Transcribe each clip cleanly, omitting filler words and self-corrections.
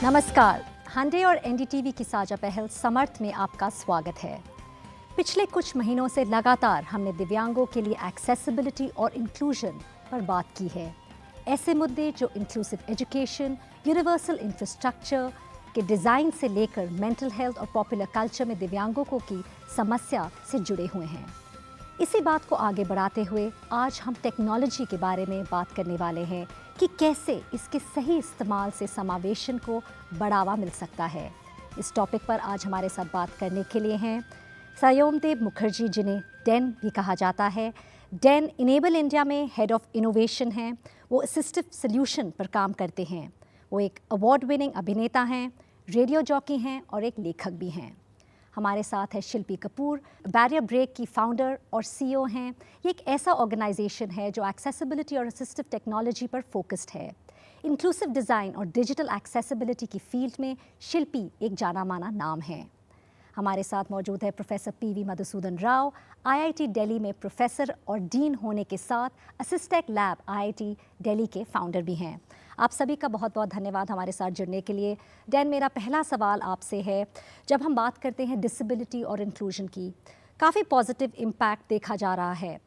नमस्कार, हांडे और एनडीटीवी की साझा पहल समर्थ में आपका स्वागत है। पिछले कुछ महीनों से लगातार हमने दिव्यांगों के लिए एक्सेसिबिलिटी और इंक्लूजन पर बात की है। ऐसे मुद्दे जो इंक्लूसिव एजुकेशन, यूनिवर्सल इंफ्रास्ट्रक्चर के डिज़ाइन से लेकर मेंटल हेल्थ और पॉपुलर कल्चर में दिव्यांगों की समस्या से जुड़े हुए हैं। इसी बात को आगे बढ़ाते हुए आज हम टेक्नोलॉजी के बारे में बात करने वाले हैं कि कैसे इसके सही इस्तेमाल से समावेशन को बढ़ावा मिल सकता है। इस टॉपिक पर आज हमारे साथ बात करने के लिए हैं सयोमदेव मुखर्जी, जिन्हें डेन भी कहा जाता है। डेन इनेबल इंडिया में हेड ऑफ इनोवेशन हैं। वो असिस्टिव सॉल्यूशन पर काम करते हैं। वो एक अवार्ड विनिंग अभिनेता हैं, रेडियो जॉकी हैं और एक लेखक भी हैं। हमारे साथ है शिल्पी कपूर, बैरियर ब्रेक की फाउंडर और सीईओ हैं। ये एक ऐसा ऑर्गेनाइजेशन है जो एक्सेसिबिलिटी और असिस्टिव टेक्नोलॉजी पर फोकस्ड है। इंक्लूसिव डिज़ाइन और डिजिटल एक्सेसिबिलिटी की फील्ड में शिल्पी एक जाना माना नाम है। हमारे साथ मौजूद है professor PV Madhusudan Rao, IIT Delhi में प्रोफेसर और डीन होने के साथ असिस्टेक लैब आईआईटी दिल्ली के फाउंडर भी हैं। आप सभी का बहुत बहुत धन्यवाद हमारे साथ जुड़ने के लिए। डैन, मेरा पहला सवाल आपसे है, जब हम बात करते हैं डिसेबिलिटी और इंक्लूजन की, काफ़ी पॉजिटिव इम्पैक्ट देखा जा रहा है।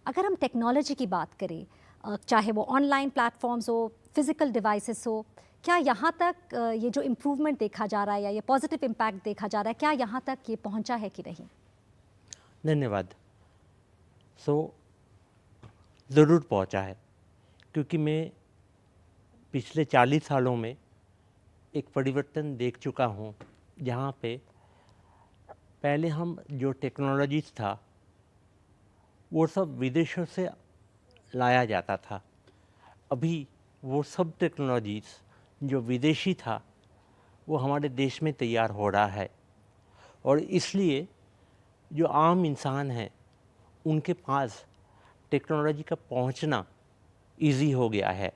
अगर हम टेक्नोलॉजी की बात करें, चाहे वो ऑनलाइन प्लेटफॉर्म्स हो, फिज़िकल डिवाइसेस हो, क्या यहाँ तक ये जो इम्प्रूवमेंट देखा जा रहा है या ये पॉजिटिव इम्पैक्ट देखा जा रहा है, क्या यहाँ तक ये पहुँचा है कि नहीं? धन्यवाद। ज़रूर पहुँचा है, क्योंकि मैं पिछले 40 सालों में एक परिवर्तन देख चुका हूँ, जहाँ पे पहले हम जो टेक्नोलॉजीज़ था वो सब विदेशों से लाया जाता था। अभी वो सब टेक्नोलॉजीज़ जो विदेशी था वो हमारे देश में तैयार हो रहा है, और इसलिए जो आम इंसान हैं उनके पास टेक्नोलॉजी का पहुंचना इजी हो गया है।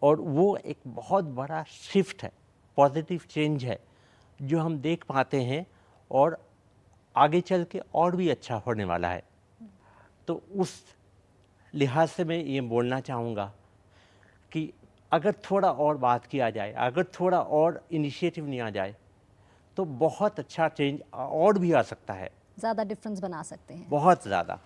और वो एक बहुत बड़ा शिफ्ट है, पॉजिटिव चेंज है जो हम देख पाते हैं, और आगे चल के और भी अच्छा होने वाला है। तो उस लिहाज से मैं ये बोलना चाहूँगा कि अगर थोड़ा और बात किया जाए, अगर थोड़ा और इनिशिएटिव लिया जाए, तो बहुत अच्छा चेंज और भी आ सकता है। ज़्यादा डिफरेंस बना सकते हैं। बहुत ज़्यादा।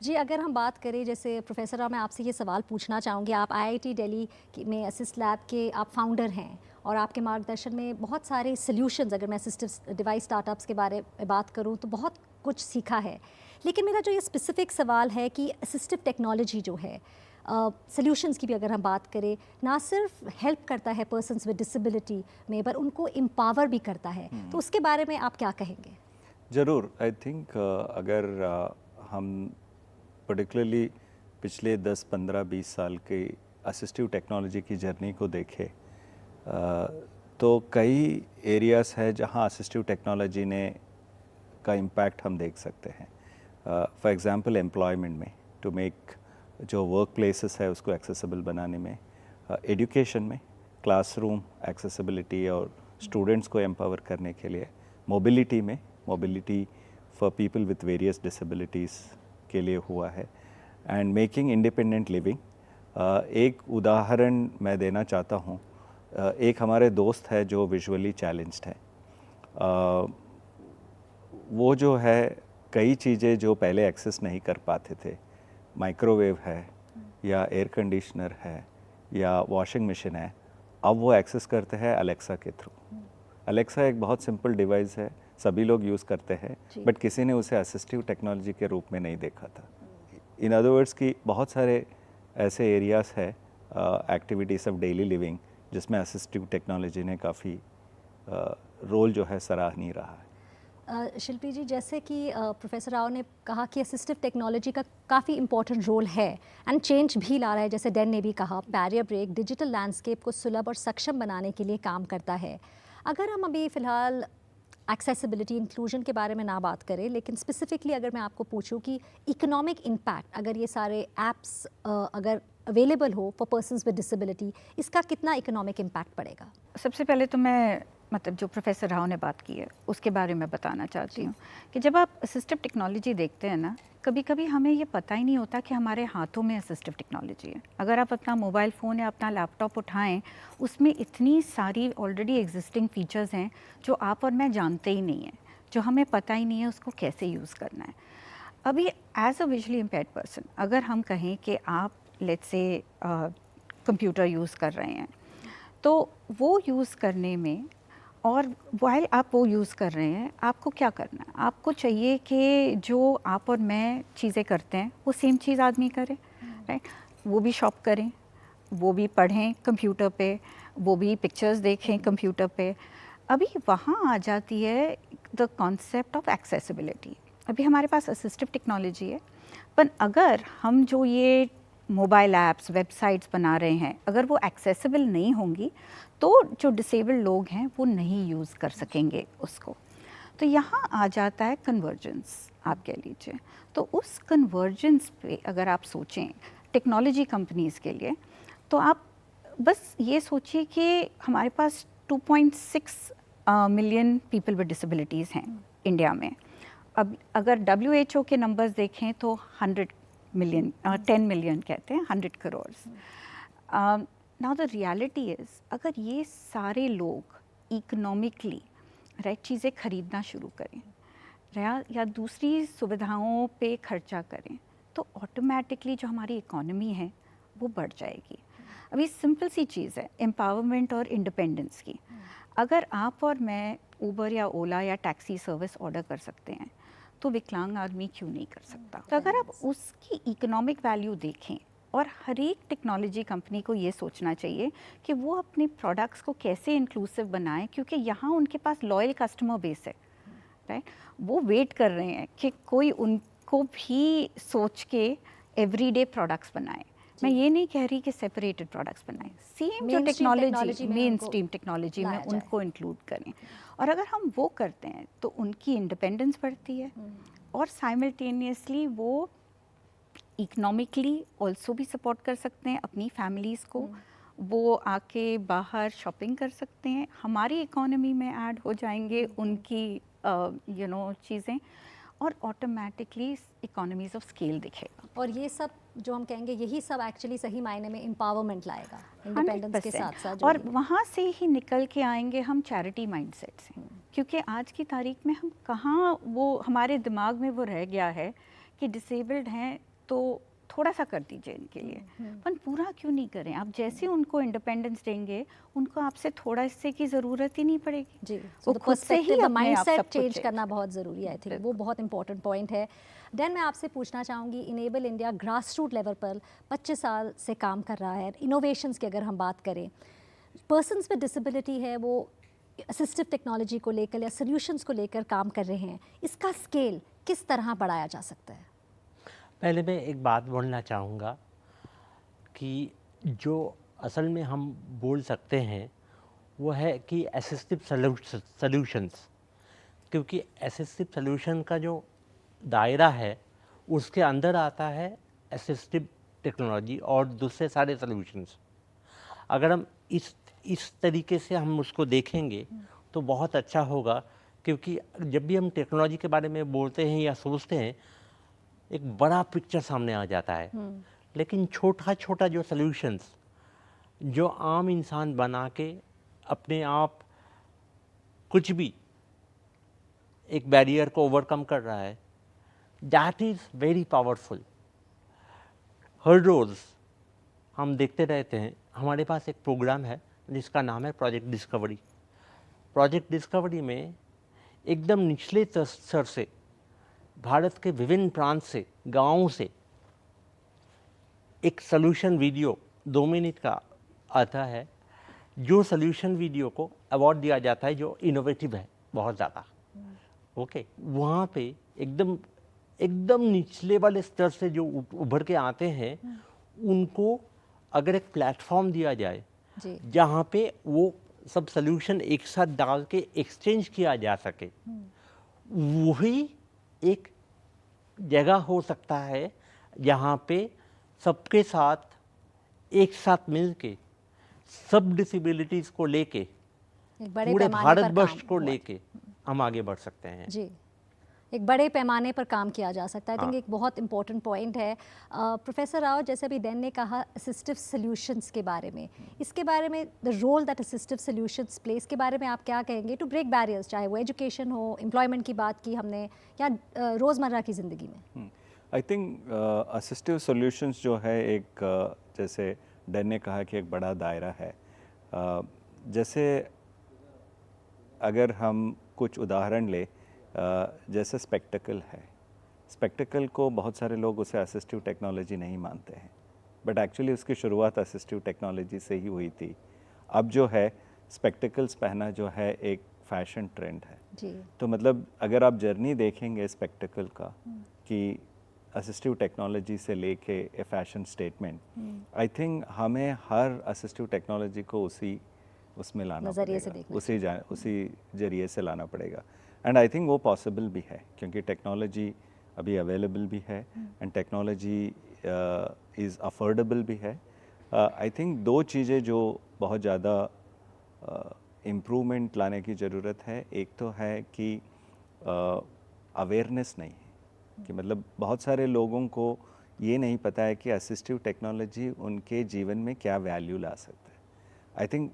जी, अगर हम बात करें, जैसे प्रोफेसर राव, मैं आपसे ये सवाल पूछना चाहूँगी। आप आईआईटी दिल्ली में असिस्ट लैब के आप फाउंडर हैं और आपके मार्गदर्शन में बहुत सारे सॉल्यूशंस, अगर मैं असिस्टिव डिवाइस स्टार्टअप्स के बारे में बात करूँ तो बहुत कुछ सीखा है। लेकिन मेरा जो ये स्पेसिफिक सवाल है कि असिस्टिव टेक्नोलॉजी जो है, सॉल्यूशंस की भी अगर हम बात करें, ना सिर्फ हेल्प करता है पर्सन्स विद डिसेबिलिटी में, पर उनको एम्पावर भी करता है। तो उसके बारे में आप क्या कहेंगे? ज़रूर। आई थिंक अगर हम पर्टिकुलरली पिछले 10, 15, 20 साल के असिस्टिव टेक्नोलॉजी की जर्नी को देखें, तो कई एरियाज़ है जहां असिस्टिव टेक्नोलॉजी ने का इम्पैक्ट हम देख सकते हैं। फॉर एग्जांपल एम्प्लॉयमेंट में, टू मेक जो वर्क प्लेसेस है उसको एक्सेसिबल बनाने में, एजुकेशन में क्लासरूम एक्सेसिबिलिटी और स्टूडेंट्स को एम्पावर करने के लिए, मोबिलिटी में mobility for people with various disabilities के लिए हुआ है, एंड मेकिंग इंडिपेंडेंट लिविंग। एक उदाहरण मैं देना चाहता हूँ। एक हमारे दोस्त है जो विजुअली चैलेंज्ड है। वो जो है कई चीज़ें जो पहले एक्सेस नहीं कर पाते थे, माइक्रोवेव है या एयर कंडीशनर है या वॉशिंग मशीन है, अब वो एक्सेस करते हैं अलेक्सा के थ्रू। अलेक्सा एक बहुत सिंपल डिवाइस है, सभी लोग यूज़ करते हैं, बट किसी ने उसे असिस्टिव टेक्नोलॉजी के रूप में नहीं देखा था। इन अदर वर्ड्स कि बहुत सारे ऐसे एरियाज़ है, एक्टिविटीज़ ऑफ डेली लिविंग, जिसमें असिस्टिव टेक्नोलॉजी ने काफ़ी रोल जो है सराहनीय रहा है। शिल्पी जी, जैसे कि प्रोफेसर राव ने कहा कि असिस्टिव टेक्नोलॉजी का काफ़ी इंपॉर्टेंट रोल है एंड चेंज भी ला रहा है, जैसे डेन ने भी कहा, बैरियर ब्रेक डिजिटल लैंडस्केप को सुलभ और सक्षम बनाने के लिए काम करता है। अगर हम अभी फ़िलहाल एक्सेसिबिलिटी इंक्लूजन के बारे में ना बात करें, लेकिन स्पेसिफिकली अगर मैं आपको पूछूं कि इकोनॉमिक इम्पैक्ट, अगर ये सारे एप्स अगर अवेलेबल हो फॉर पर्सन्स विद डिसेबिलिटी, इसका कितना इकोनॉमिक इम्पैक्ट पड़ेगा? सबसे पहले तो मैं मतलब जो प्रोफेसर राव ने बात की है उसके बारे में बताना चाहती हूँ कि जब आप असिस्टिव टेक्नोलॉजी देखते हैं ना, कभी कभी हमें ये पता ही नहीं होता कि हमारे हाथों में असिस्टिव टेक्नोलॉजी है। अगर आप अपना मोबाइल फ़ोन या अपना लैपटॉप उठाएं, उसमें इतनी सारी ऑलरेडी एग्जिस्टिंग फीचर्स हैं जो आप और मैं जानते ही नहीं हैं, जो हमें पता ही नहीं है उसको कैसे यूज़ करना है। अभी as a visually impaired person अगर हम कहें कि आप लेट्स से कंप्यूटर यूज़ कर रहे हैं, तो वो यूज़ करने में और वाइल आप वो यूज़ कर रहे हैं, आपको क्या करना है? आपको चाहिए कि जो आप और मैं चीज़ें करते हैं वो सेम चीज़ आदमी करे, राइट? वो भी शॉप करें, वो भी पढ़ें कंप्यूटर पे, वो भी पिक्चर्स देखें कंप्यूटर पे। अभी वहाँ आ जाती है द कॉन्सेप्ट ऑफ एक्सेसिबिलिटी। अभी हमारे पास असिस्टिव टेक्नोलॉजी है, पर अगर हम जो ये मोबाइल ऐप्स, वेबसाइट्स बना रहे हैं, अगर वो एक्सेसिबल नहीं होंगी तो जो डिसेबल्ड लोग हैं वो नहीं यूज़ कर सकेंगे उसको। तो यहाँ आ जाता है कन्वर्जेंस, आप कह लीजिए। तो उस कन्वर्जेंस पे अगर आप सोचें टेक्नोलॉजी कंपनीज़ के लिए, तो आप बस ये सोचिए कि हमारे पास 2.6 मिलियन पीपल विद डिसेबिलिटीज़ हैं इंडिया में। अब अगर WHO के नंबर्स देखें तो 100 मिलियन 10 मिलियन कहते हैं, 100 crore. Now the reality is अगर ये सारे लोग इकोनॉमिकली राइट चीज़ें खरीदना शुरू करें या दूसरी सुविधाओं पे खर्चा करें, तो ऑटोमेटिकली जो हमारी इकोनॉमी है वो बढ़ जाएगी। अभी सिंपल सी चीज़ है एम्पावरमेंट और इंडिपेंडेंस की। अगर आप और मैं ऊबर या ओला या टैक्सी सर्विस ऑर्डर कर सकते हैं, तो विकलांग आदमी क्यों नहीं कर सकता? तो अगर आप उसकी इकोनॉमिक वैल्यू देखें, और हर एक टेक्नोलॉजी कंपनी को ये सोचना चाहिए कि वो अपने प्रोडक्ट्स को कैसे इंक्लूसिव बनाएं, क्योंकि यहाँ उनके पास लॉयल कस्टमर बेस है, राइट? वो वेट कर रहे हैं कि कोई उनको भी सोच के एवरीडे प्रोडक्ट्स बनाए। मैं ये नहीं कह रही कि सेपरेटेड प्रोडक्ट्स बनाएं, सेम जो टेक्नोलॉजी मेन स्ट्रीम टेक्नोलॉजी में उनको इंक्लूड करें। और अगर हम वो करते हैं तो उनकी इंडिपेंडेंस बढ़ती है और साइमल्टेनियसली वो इकोनॉमिकली ऑल्सो भी सपोर्ट कर सकते हैं अपनी फैमिलीज़ को। वो आके बाहर शॉपिंग कर सकते हैं, हमारी इकोनॉमी में ऐड हो जाएंगे उनकी चीज़ें, और ऑटोमेटिकली इकोनॉमीज ऑफ स्केल दिखेगा। और ये सब जो हम कहेंगे यही सब एक्चुअली सही मायने में एम्पावरमेंट लाएगा, इंडिपेंडेंस के साथ साथ। और वहाँ से ही निकल के आएंगे हम चैरिटी माइंडसेट से, क्योंकि आज की तारीख में हम कहाँ वो हमारे दिमाग में वो रह गया है कि डिसेबल्ड हैं तो थोड़ा सा कर दीजिए इनके लिए, पर पूरा क्यों नहीं करें? आप जैसे उनको इंडिपेंडेंस देंगे, उनको आपसे थोड़ा इससे की ज़रूरत ही नहीं पड़ेगी जी। वो खुद से ही माइंडसेट चेंज करना बहुत ज़रूरी है। आई थिंक वो बहुत इंपॉर्टेंट पॉइंट है। डैन, मैं आपसे पूछना चाहूँगी, Enable India grass root level पर 25 साल से काम कर रहा है। इनोवेशंस की अगर हम बात करें, पर्सन्स विद डिसेबिलिटी है वो असिस्टिव टेक्नोलॉजी को लेकर या सोल्यूशंस को लेकर काम कर रहे हैं, इसका स्केल किस तरह बढ़ाया जा सकता है? पहले मैं एक बात बोलना चाहूँगा कि जो असल में हम बोल सकते हैं वो है कि असिस्टिव सॉल्यूशंस, क्योंकि असिस्टिव सॉल्यूशन का जो दायरा है उसके अंदर आता है असिस्टिव टेक्नोलॉजी और दूसरे सारे सॉल्यूशंस। अगर हम इस तरीके से हम उसको देखेंगे तो बहुत अच्छा होगा, क्योंकि जब भी हम टेक्नोलॉजी के बारे में बोलते हैं या सोचते हैं एक बड़ा पिक्चर सामने आ जाता है, लेकिन छोटा छोटा जो सॉल्यूशंस जो आम इंसान बना के अपने आप कुछ भी एक बैरियर को ओवरकम कर रहा है, दैट इज़ वेरी पावरफुल। हर रोज़ हम देखते रहते हैं, हमारे पास एक प्रोग्राम है जिसका नाम है प्रोजेक्ट डिस्कवरी। प्रोजेक्ट डिस्कवरी में एकदम निचले स्तर से भारत के विभिन्न प्रांत से, गाँव से एक सॉल्यूशन वीडियो 2 मिनट का आता है, जो सॉल्यूशन वीडियो को अवार्ड दिया जाता है जो इनोवेटिव है बहुत ज़्यादा। ओके, वहाँ पे एकदम निचले वाले स्तर से जो उभर के आते हैं उनको अगर एक प्लेटफॉर्म दिया जाए जहाँ पे वो सब सॉल्यूशन एक साथ डाल के एक्सचेंज किया जा सके, वही एक जगह हो सकता है जहाँ पे सबके साथ एक साथ मिल के सब डिसेबिलिटीज़ को लेके एक बड़े पूरे पैमाने पर भारतवर्ष काम को हुआ। लेके हम आगे बढ़ सकते हैं। जी, एक बड़े पैमाने पर काम किया जा सकता है। आई थिंक हाँ। एक बहुत इंपॉर्टेंट पॉइंट है। प्रोफेसर राव, जैसे अभी डैन ने कहा असिस्टिव सॉल्यूशंस के बारे में, इसके बारे में the role that assistive solutions play, इसके बारे में आप क्या कहेंगे टू ब्रेक बैरियर्स, चाहे वो एजुकेशन हो, एम्प्लॉयमेंट की बात की हमने, या रोज़मर्रा की ज़िंदगी में? आई थिंक असिस्टिव सॉल्यूशंस जो है एक जैसे डैन ने कहा कि एक बड़ा दायरा है। जैसे अगर हम कुछ उदाहरण ले, जैसे स्पेक्टिकल है, स्पेक्टिकल को बहुत सारे लोग उसे असिस्टिव टेक्नोलॉजी नहीं मानते हैं, बट एक्चुअली उसकी शुरुआत असिस्टिव टेक्नोलॉजी से ही हुई थी। अब जो है स्पेक्टिकल्स पहना जो है एक फैशन ट्रेंड है। जी, तो मतलब अगर आप जर्नी देखेंगे स्पेक्टिकल का कि असिस्टिव टेक्नोलॉजी से लेके ए फैशन स्टेटमेंट, आई थिंक हमें हर असिस्टिव टेक्नोलॉजी को उसमें लाना नज़रिए से पड़ेगा, देखना उसी जरिए से लाना पड़ेगा। एंड आई थिंक वो पॉसिबल भी है क्योंकि टेक्नोलॉजी अभी अवेलेबल भी है एंड टेक्नोलॉजी इज़ अफोर्डेबल भी है। आई थिंक दो चीज़ें जो बहुत ज़्यादा इम्प्रूवमेंट लाने की ज़रूरत है, एक तो है कि अवेयरनेस नहीं है कि मतलब बहुत सारे लोगों को ये नहीं पता है कि असिस्टिव टेक्नोलॉजी उनके जीवन में क्या वैल्यू ला सकता है। आई थिंक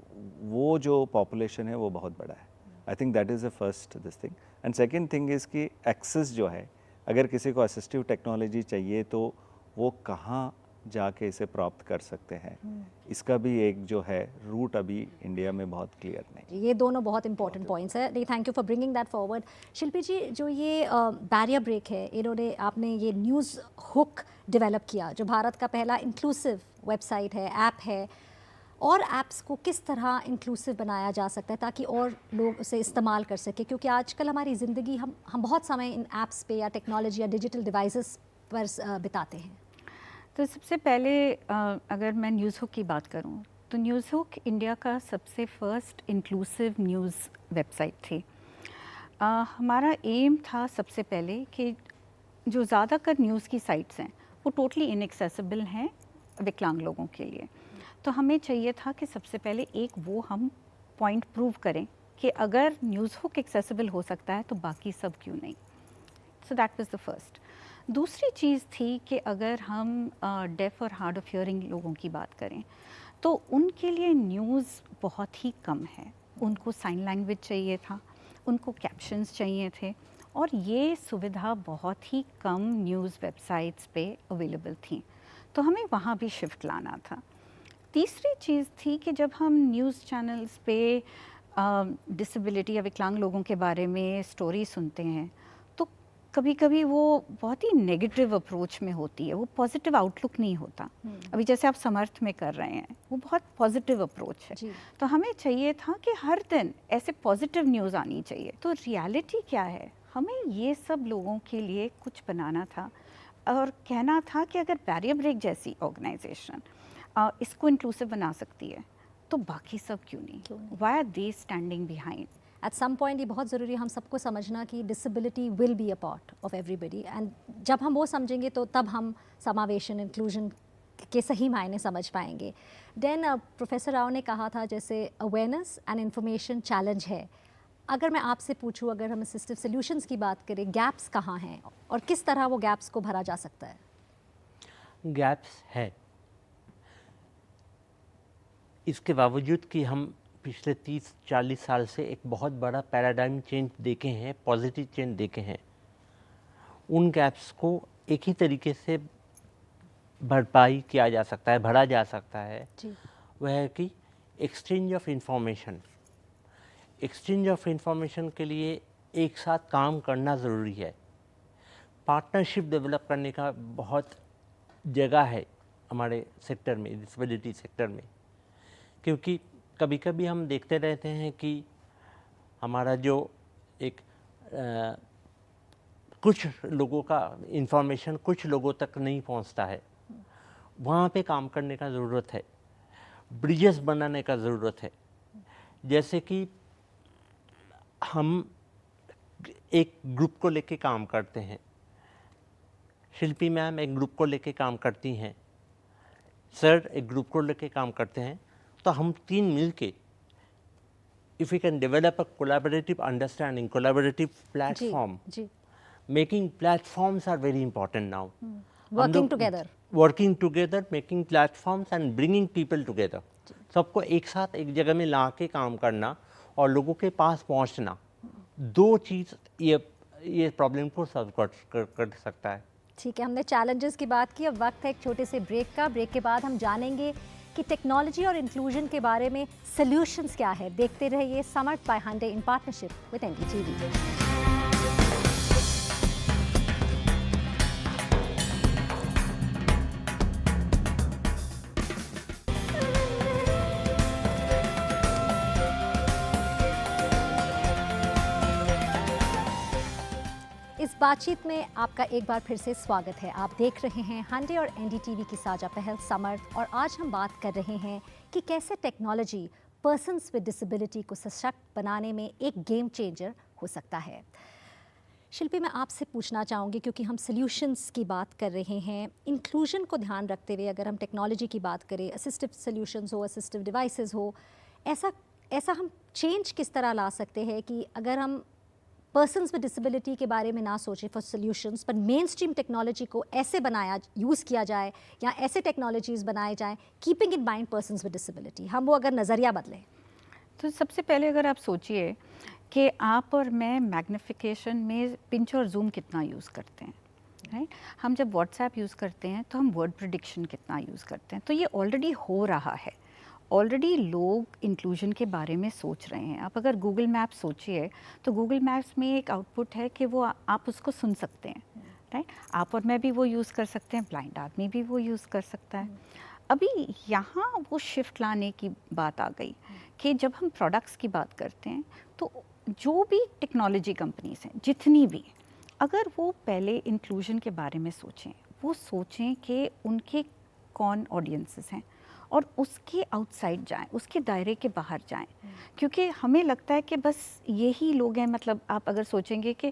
वो जो पॉपुलेशन है वो बहुत बड़ा है। I think that is the first this thing. And second thing is कि एक्सेस जो है, अगर किसी को असिस्टिव टेक्नोलॉजी चाहिए तो वो कहाँ जाके इसे प्राप्त कर सकते हैं, इसका भी एक जो है रूट अभी इंडिया में बहुत क्लियर नहीं। ये दोनों बहुत इंपॉर्टेंट पॉइंट्स है। नहीं, thank you for bringing that forward. Shilpi ji, जो ये बैरियर ब्रेक है, इन्होंने आपने ये न्यूज़ हुक डेवलप किया, जो भारत का पहला इंक्लूसिव वेबसाइट है, ऐप है, और ऐप्स को किस तरह इंक्लूसिव बनाया जा सकता है ताकि और लोग उसे इस्तेमाल कर सकें, क्योंकि आजकल हमारी ज़िंदगी हम बहुत समय इन ऐप्स पे या टेक्नोलॉजी या डिजिटल डिवाइसेस पर बिताते हैं। तो सबसे पहले अगर मैं न्यूज़ हुक की बात करूं, तो न्यूज़ हुक इंडिया का सबसे फर्स्ट इंक्लूसिव न्यूज़ वेबसाइट थी। हमारा एम था सबसे पहले कि जो ज़्यादातर न्यूज़ की साइट्स हैं वो टोटली इनएक्सेसिबल हैं विकलांग लोगों के लिए। तो हमें चाहिए था कि सबसे पहले एक वो हम पॉइंट प्रूव करें कि अगर न्यूज़ हुक एक्सेसिबल हो सकता है तो बाकी सब क्यों नहीं। So that was the first. दूसरी चीज़ थी कि अगर हम डेफ और हार्ड ऑफ हियरिंग लोगों की बात करें तो उनके लिए न्यूज़ बहुत ही कम है। उनको साइन लैंग्वेज चाहिए था, उनको कैप्शंस चाहिए थे, और ये सुविधा बहुत ही कम न्यूज़ वेबसाइट्स पे अवेलेबल थी। तो हमें वहाँ भी शिफ्ट लाना था। तीसरी चीज़ थी कि जब हम न्यूज़ चैनल्स पे डिसेबिलिटी या विकलांग लोगों के बारे में स्टोरी सुनते हैं तो कभी कभी वो बहुत ही नेगेटिव अप्रोच में होती है, वो पॉजिटिव आउटलुक नहीं होता। अभी जैसे आप समर्थ में कर रहे हैं, वो बहुत पॉजिटिव अप्रोच है। जी। तो हमें चाहिए था कि हर दिन ऐसे पॉजिटिव न्यूज़ आनी चाहिए। तो रियलिटी क्या है, हमें ये सब लोगों के लिए कुछ बनाना था और कहना था कि अगर बैरियर ब्रेक जैसी ऑर्गेनाइजेशन इसको इंक्लूसिव बना सकती है तो बाकी सब क्यों नहीं, why are they standing behind. At some point ये बहुत ज़रूरी है हम सबको समझना कि disability will be a part of everybody, and जब हम वो समझेंगे तो तब हम समावेशन, इंक्लूजन के सही मायने समझ पाएंगे। देन प्रोफेसर राव ने कहा था जैसे अवेयरनेस एंड इंफॉर्मेशन चैलेंज है। अगर मैं आपसे पूछूं, अगर हम असिस्टिव सॉल्यूशंस की बात करें, गैप्स कहाँ हैं और किस तरह वो गैप्स को भरा जा सकता है? गैप्स है, इसके बावजूद कि हम पिछले 30-40 साल से एक बहुत बड़ा पैराडाइम चेंज देखे हैं, पॉजिटिव चेंज देखे हैं, उन गैप्स को एक ही तरीके से भरपाई किया जा सकता है, भरा जा सकता है। जी। वह है कि exchange of information. Exchange of information के लिए एक साथ काम करना ज़रूरी है। पार्टनरशिप डेवलप करने का बहुत जगह है हमारे सेक्टर में, डिसेबिलिटी सेक्टर में, क्योंकि कभी कभी हम देखते रहते हैं कि हमारा जो एक कुछ लोगों का इंफॉर्मेशन कुछ लोगों तक नहीं पहुंचता है, वहाँ पे काम करने का ज़रूरत है, ब्रिजेस बनाने का ज़रूरत है। जैसे कि हम एक ग्रुप को लेके काम करते हैं, शिल्पी मैम एक ग्रुप को लेके काम करती हैं, सर एक ग्रुप को लेके काम करते हैं, तो हम तीन मिल के if we can develop a collaborative understanding, collaborative platform, जी making platforms are very important now. Working together working together, making platforms and bringing people together, सबको एक साथ एक जगह में ला के काम करना और लोगों के पास पहुंचना, दो चीज़ ये प्रॉब्लम को सॉल्व कर सकता है। ठीक है, हमने चैलेंजेस की बात की, अब वक्त है एक छोटे से ब्रेक का। ब्रेक के बाद हम जानेंगे कि टेक्नोलॉजी और इंक्लूजन के बारे में सॉल्यूशंस क्या है। देखते रहिए Samarth by Hyundai in partnership with NDTV. इस बातचीत में आपका एक बार फिर से स्वागत है। आप देख रहे हैं हांडे और एनडीटीवी की साझा पहल समर्थ, और आज हम बात कर रहे हैं कि कैसे टेक्नोलॉजी पर्सन्स विद डिसेबिलिटी को सशक्त बनाने में एक गेम चेंजर हो सकता है। शिल्पी, मैं आपसे पूछना चाहूँगी, क्योंकि हम सॉल्यूशंस की बात कर रहे हैं, इंक्लूजन को ध्यान रखते हुए अगर हम टेक्नोलॉजी की बात करें, असिस्टिव सॉल्यूशंस हो, असिस्टिव डिवाइसेस हो, ऐसा हम चेंज किस तरह ला सकते हैं कि अगर हम पर्सन्स विद डिसेबिलिटी के बारे में ना सोचें फॉर सॉल्यूशंस, पर मेन स्ट्रीम टेक्नोलॉजी को ऐसे यूज़ किया जाए या ऐसे टेक्नोलॉजीज़ बनाए जाएं keeping in mind persons with disability, हम वो अगर नज़रिया बदलें। तो सबसे पहले अगर आप सोचिए कि आप और मैं मैग्निफिकेशन में पिंच और जूम कितना यूज़ करते हैं, राइट? हम जब व्हाट्सएप यूज़ करते हैं तो हम वर्ड प्रेडिक्शन कितना यूज़ करते हैं, तो ये ऑलरेडी हो रहा है। ऑलरेडी लोग इंक्लूजन के बारे में सोच रहे हैं। आप अगर गूगल मैप सोचिए तो गूगल मैप्स में एक आउटपुट है कि वो आप उसको सुन सकते हैं, राइट? आप और मैं भी वो यूज़ कर सकते हैं, ब्लाइंड आदमी भी वो यूज़ कर सकता है। अभी यहाँ वो शिफ्ट लाने की बात आ गई कि जब हम प्रोडक्ट्स की बात करते हैं तो जो भी टेक्नोलॉजी कंपनीज हैं जितनी भी, अगर वो पहले इंक्लूजन के बारे में सोचें, वो सोचें कि उनके कौन ऑडियंसेस हैं और उसके आउटसाइड जाएं, उसके दायरे के बाहर जाएं, क्योंकि हमें लगता है कि बस यही लोग हैं। मतलब आप अगर सोचेंगे कि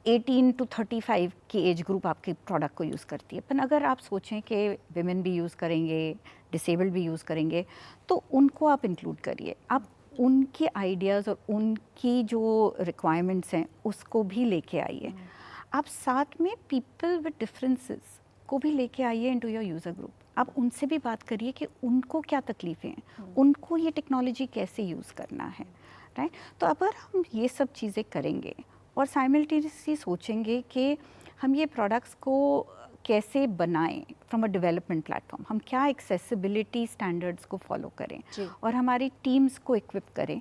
18 to 35 की एज ग्रुप आपके प्रोडक्ट को यूज़ करती है, पर अगर आप सोचें कि विमेन भी यूज़ करेंगे, डिसेबल्ड भी यूज़ करेंगे, तो उनको आप इंक्लूड करिए। आप उनके आइडियाज़ और उनकी जो रिक्वायरमेंट्स हैं उसको भी लेके आइए। आप साथ में पीपल विद डिफरेंसेस को भी लेके आइए इनटू योर यूज़र ग्रुप। आप उनसे भी बात करिए कि उनको क्या तकलीफ़ें हैं, उनको ये टेक्नोलॉजी कैसे यूज़ करना है, राइट? तो अगर हम ये सब चीज़ें करेंगे और साइमल्टेनियसली सोचेंगे कि हम ये प्रोडक्ट्स को कैसे बनाएं फ्रॉम अ डेवलपमेंट प्लेटफॉर्म, हम क्या एक्सेसिबिलिटी स्टैंडर्ड्स को फॉलो करें और हमारी टीम्स को इक्विप करें,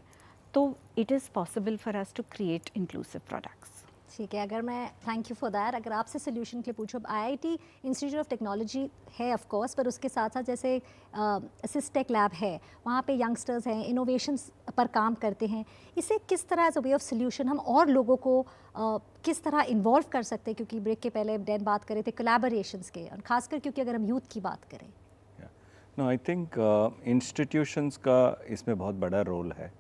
तो it is possible for us to create inclusive products. ठीक है, अगर मैं थैंक यू फॉर दैट, अगर आपसे सोल्यूशन के लिए पूछूँ, अब आईआईटी इंस्टीट्यूट ऑफ टेक्नोलॉजी है ऑफ कोर्स, पर उसके साथ साथ जैसे असिस्टेक लैब है, वहाँ पे यंगस्टर्स हैं, इनोवेशंस पर काम करते हैं, इसे किस तरह as a way of solution हम और लोगों को किस तरह इन्वॉल्व कर सकते हैं? क्योंकि ब्रेक के पहले डैन बात कर रहे थे कोलैबोरेशंस के, और खासकर क्योंकि अगर हम यूथ की बात करें। नो, आई थिंक इंस्टीट्यूशंस का इसमें बहुत बड़ा रोल है।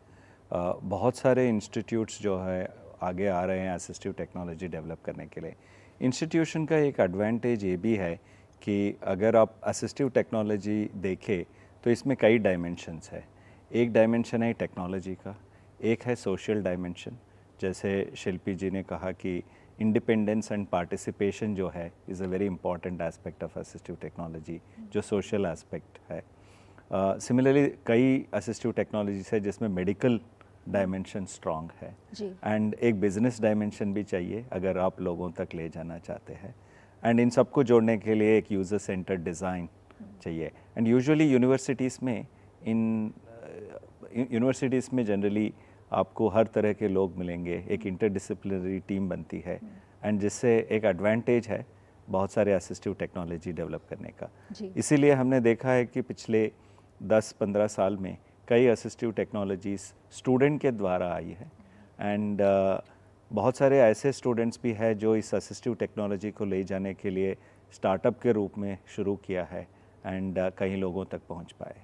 बहुत सारे इंस्टीट्यूट्स जो है आगे आ रहे हैं असिस्टिव टेक्नोलॉजी डेवलप करने के लिए। इंस्टीट्यूशन का एक एडवांटेज ये भी है कि अगर आप असिस्टिव टेक्नोलॉजी देखें तो इसमें कई डायमेंशंस है। एक डायमेंशन है टेक्नोलॉजी का, एक है सोशल डायमेंशन। जैसे शिल्पी जी ने कहा कि इंडिपेंडेंस एंड पार्टिसिपेशन जो है is a very important aspect of assistive technology, जो सोशल एस्पेक्ट है। सिमिलरली कई असिस्टिव टेक्नोलॉजीज है जिसमें मेडिकल डायमेंशन स्ट्रॉन्ग है, एंड एक बिजनेस डायमेंशन भी चाहिए अगर आप लोगों तक ले जाना चाहते हैं, एंड इन सबको जोड़ने के लिए एक यूज़र सेंटर डिज़ाइन चाहिए। एंड यूजुअली यूनिवर्सिटीज़ में जनरली आपको हर तरह के लोग मिलेंगे, एक इंटरडिसिप्लिनरी टीम बनती है, एंड जिससे एक एडवांटेज है बहुत सारे असिस्टिव टेक्नोलॉजी डेवलप करने का। इसीलिए हमने देखा है कि पिछले 10-15 साल में कई असिस्टिव टेक्नोलॉजीज़ स्टूडेंट के द्वारा आई है, एंड बहुत सारे ऐसे स्टूडेंट्स भी हैं जो इस असिस्टिव टेक्नोलॉजी को ले जाने के लिए स्टार्टअप के रूप में शुरू किया है, एंड कई लोगों तक पहुंच पाए।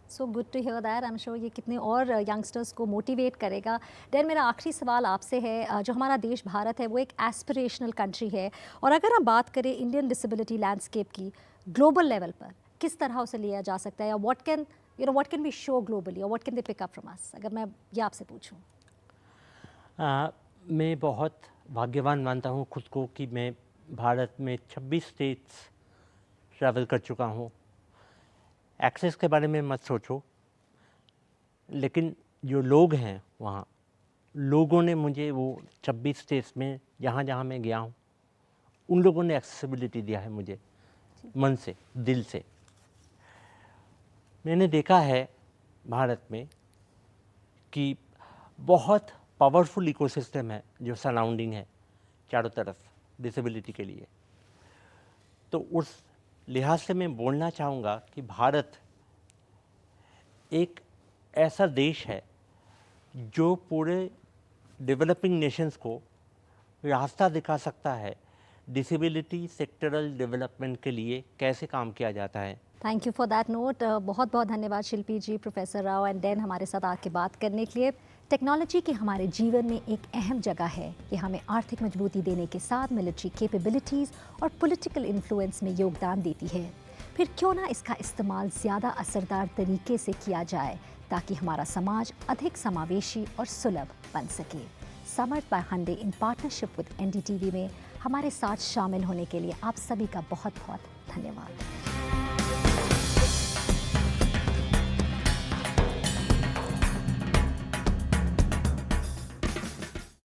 So good to hear that. I am sure ये कितने और यंगस्टर्स को मोटिवेट करेगा। डैन, मेरा आखिरी सवाल आपसे है, जो हमारा देश भारत है वो एक एस्पिरेशनल कंट्री है, और अगर हम बात करें इंडियन डिसेबिलिटी लैंडस्केप की ग्लोबल लेवल पर, किस तरह उसे लिया जा सकता है, या what can You know, what can we show globally or what can they pick up from us? अगर मैं ये आपसे पूछूं. मैं बहुत भाग्यवान मानता हूँ खुद को कि मैं भारत में 26 स्टेट्स ट्रैवल कर चुका हूँ. एक्सेस के बारे में मत सोचो, लेकिन जो लोग हैं वहाँ, लोगों ने मुझे वो 26 स्टेट्स में जहाँ जहाँ मैं गया हूँ, उन लोगों ने एक्सेसिबिलिटी दिया है मुझे मन से, दिल से. मैंने देखा है भारत में कि बहुत पावरफुल इकोसिस्टम है जो सराउंडिंग है चारों तरफ डिसेबिलिटी के लिए. तो उस लिहाज से मैं बोलना चाहूँगा कि भारत एक ऐसा देश है जो पूरे डेवलपिंग नेशंस को रास्ता दिखा सकता है डिसेबिलिटी सेक्टरल डेवलपमेंट के लिए कैसे काम किया जाता है. Thank you for that note. बहुत बहुत धन्यवाद शिल्पी जी, प्रोफेसर राव एंड डैन हमारे साथ आके बात करने के लिए. टेक्नोलॉजी की हमारे जीवन में एक अहम जगह है. ये हमें आर्थिक मजबूती देने के साथ मिलिट्री कैपेबिलिटीज़ और पॉलिटिकल इन्फ्लुएंस में योगदान देती है. फिर क्यों ना इसका इस्तेमाल ज़्यादा असरदार तरीके से किया जाए ताकि हमारा समाज अधिक समावेशी और सुलभ बन सके. Samarth by Hyundai in partnership with NDTV में हमारे साथ शामिल होने के लिए आप सभी का बहुत बहुत धन्यवाद.